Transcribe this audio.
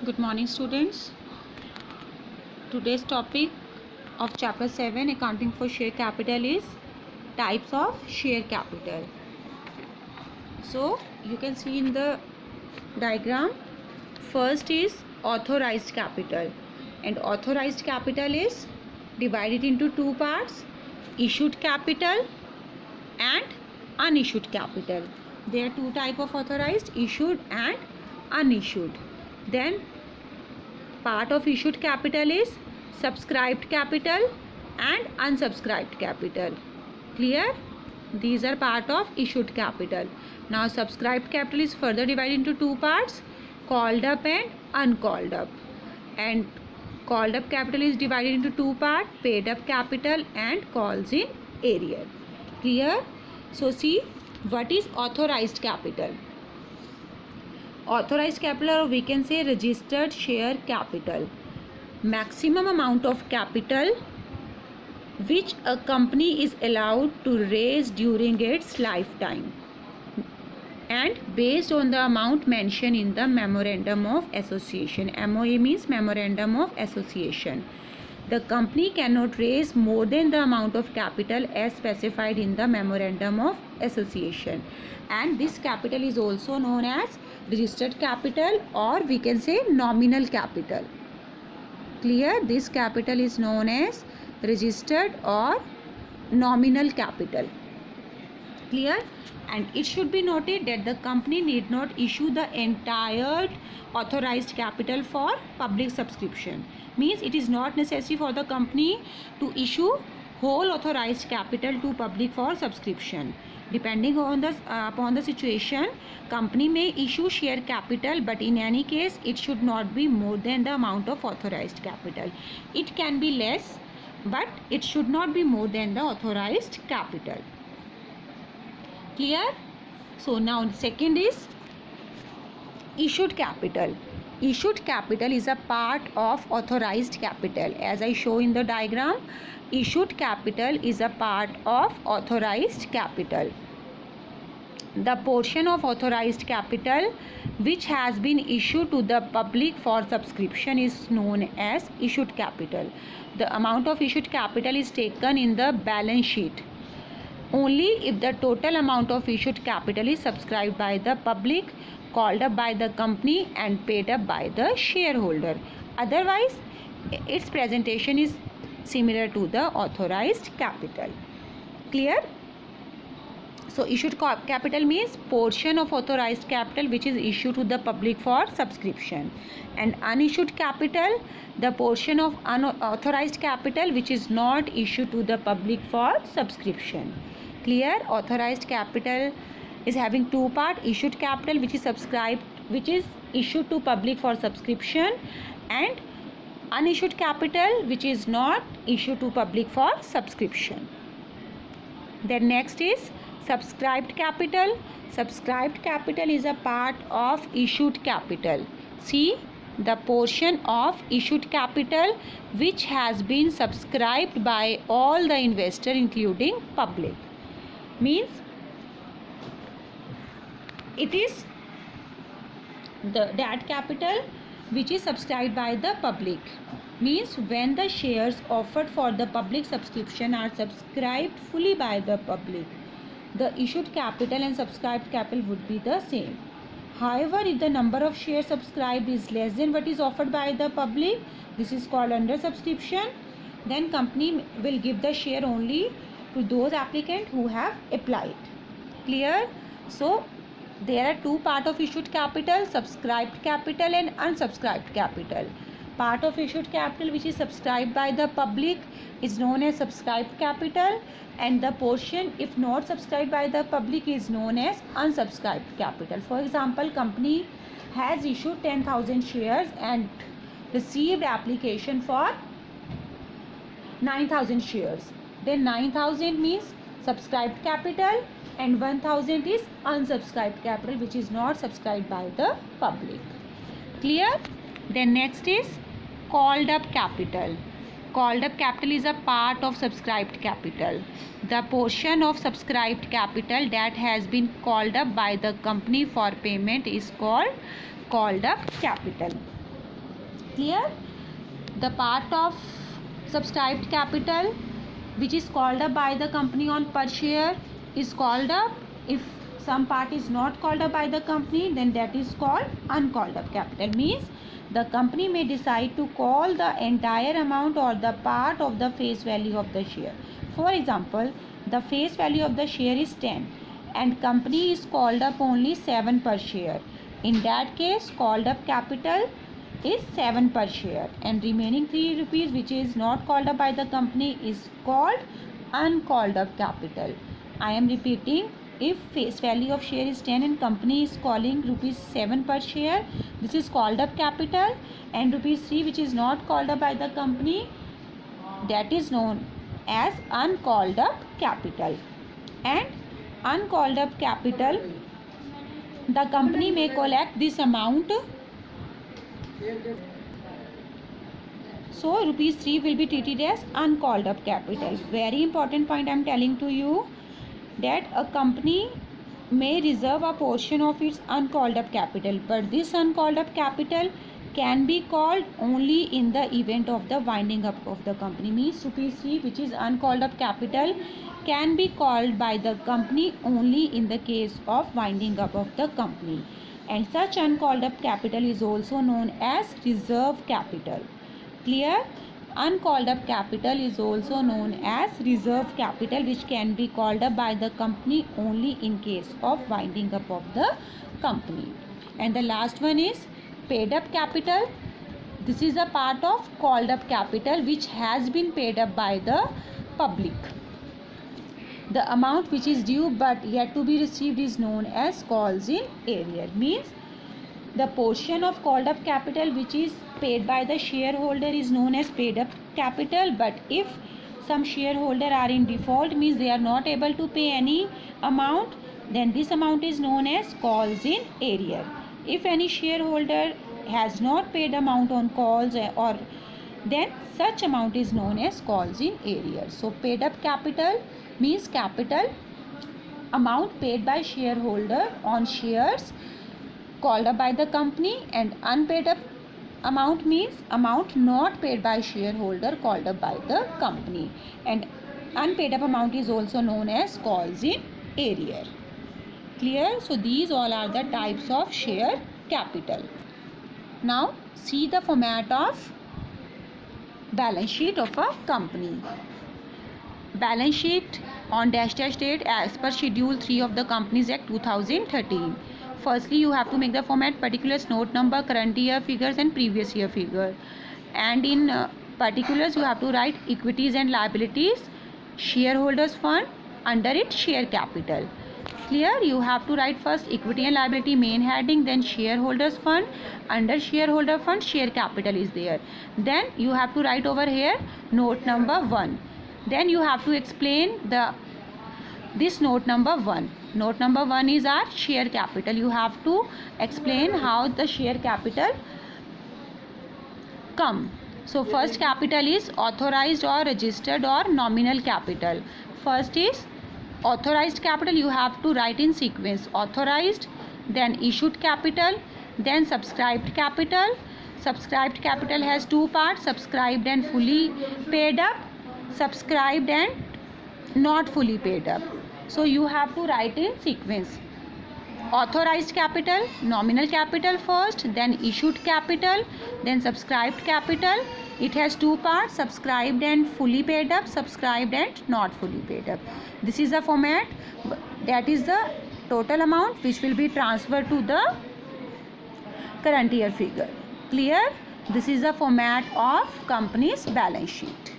Good morning, students. Today's topic of chapter 7, accounting for share capital, is types of share capital. So you can see in the diagram, first is authorized capital, and authorized capital is divided into two parts: issued capital and unissued capital. There are two types of authorized: issued and unissued. Then part of issued capital is subscribed capital and unsubscribed capital. Clear? These are part of issued capital. Now subscribed capital is further divided into two parts: called up and uncalled up. And called up capital is divided into two parts: paid up capital and calls in arrear. Clear? So see, what is authorized capital? Authorized capital, or we can say registered share capital, maximum amount of capital which a company is allowed to raise during its lifetime, and based on the amount mentioned in the memorandum of association. MOA means memorandum of association. The company cannot raise more than the amount of capital as specified in the memorandum of association, and this capital is also known as registered capital, or we can say nominal capital. Clear? This capital is known as registered or nominal capital. Clear? And it should be noted that the company need not issue the entire authorized capital for public subscription. Means it is not necessary for the company to issue whole authorized capital to public for subscription. Depending on upon the situation, company may issue share capital, but in any case it should not be more than the amount of authorized capital. It can be less, but it should not be more than the authorized capital. Clear? So now second is issued capital. Issued capital is a part of authorized capital. As I show in the diagram, issued capital is a part of authorized capital. The portion of authorized capital which has been issued to the public for subscription is known as issued capital. The amount of issued capital is taken in the balance sheet only if the total amount of issued capital is subscribed by the public, called up by the company and paid up by the shareholder. Otherwise, its presentation is similar to the authorized capital. Clear? So issued capital means portion of authorized capital which is issued to the public for subscription, and unissued capital, the portion of unauthorized capital which is not issued to the public for subscription. Clear? Authorized capital is having two parts: issued capital which is subscribed, which is issued to public for subscription, and unissued capital which is not issued to public for subscription. Then next is subscribed capital. Subscribed capital is a part of issued capital. See, the portion of issued capital which has been subscribed by all the investors including public. Means it is that capital which is subscribed by the public. Means when the shares offered for the public subscription are subscribed fully by the public, the issued capital and subscribed capital would be the same. However, if the number of shares subscribed is less than what is offered by the public, this is called under subscription. Then company will give the share only to those applicants who have applied. Clear? So there are two parts of issued capital: subscribed capital and unsubscribed capital. Part of issued capital which is subscribed by the public is known as subscribed capital, and the portion if not subscribed by the public is known as unsubscribed capital. For example, company has issued 10,000 shares and received application for 9,000 shares. Then 9,000 means subscribed capital and 1,000 is unsubscribed capital which is not subscribed by the public. Clear? Then next is called up capital. Called up capital is a part of subscribed capital. The portion of subscribed capital that has been called up by the company for payment is called up capital. Clear? The part of subscribed capital which is called up by the company on per share is called up. If some part is not called up by the company, then that is called uncalled up capital. Means the company may decide to call the entire amount or the part of the face value of the share. For example, the face value of the share is 10 and company is called up only 7 per share. In that case, called up capital is 7 per share, and remaining 3 rupees which is not called up by the company is called uncalled up capital. I am repeating, if face value of share is 10 and company is calling rupees 7 per share, this is called up capital, and rupees 3 which is not called up by the company, that is known as uncalled up capital. And uncalled up capital, the company may collect this amount. So rupees 3 will be treated as uncalled up capital. Very important point I am telling to you, that a company may reserve a portion of its uncalled up capital, but this uncalled up capital can be called only in the event of the winding up of the company. Means rupees 3 which is uncalled up capital can be called by the company only in the case of winding up of the company, and such uncalled up capital is also known as reserve capital. Clear? Uncalled up capital is also known as reserve capital, which can be called up by the company only in case of winding up of the company. And the last one is paid up capital. This is a part of called up capital which has been paid up by the public. The amount which is due but yet to be received is known as calls in arrear. Means the portion of called up capital which is paid by the shareholder is known as paid up capital, but if some shareholder are in default, means they are not able to pay any amount, then this amount is known as calls in arrear. If any shareholder has not paid amount on calls, or then such amount is known as calls in arrear. So paid up capital means capital amount paid by shareholder on shares called up by the company, and unpaid up amount means amount not paid by shareholder called up by the company, and unpaid up amount is also known as calls in arrear. Clear? So these all are the types of share capital. Now see the format of balance sheet of a company. Balance sheet on dash date as per schedule 3 of the Companies Act 2013. Firstly, you have to make the format particulars, note number, current year figures and previous year figure. And in particulars, you have to write equities and liabilities, shareholders fund, under it share capital. Clear? You have to write first equity and liability main heading, then shareholders fund, under shareholder fund share capital is there. Then you have to write over here note number 1. Then you have to explain this note number 1. Note number 1 is our share capital. You have to explain how the share capital come. So first capital is authorized or registered or nominal capital. First is authorized capital. You have to write in sequence: authorized, then issued capital, then subscribed capital. Subscribed capital has two parts: subscribed and fully paid up, subscribed and not fully paid up. So you have to write in sequence: authorized capital, nominal capital first, then issued capital, then subscribed capital. It has two parts: subscribed and fully paid up, subscribed and not fully paid up. This is the format. That is the total amount which will be transferred to the current year figure. Clear? This is the format of company's balance sheet.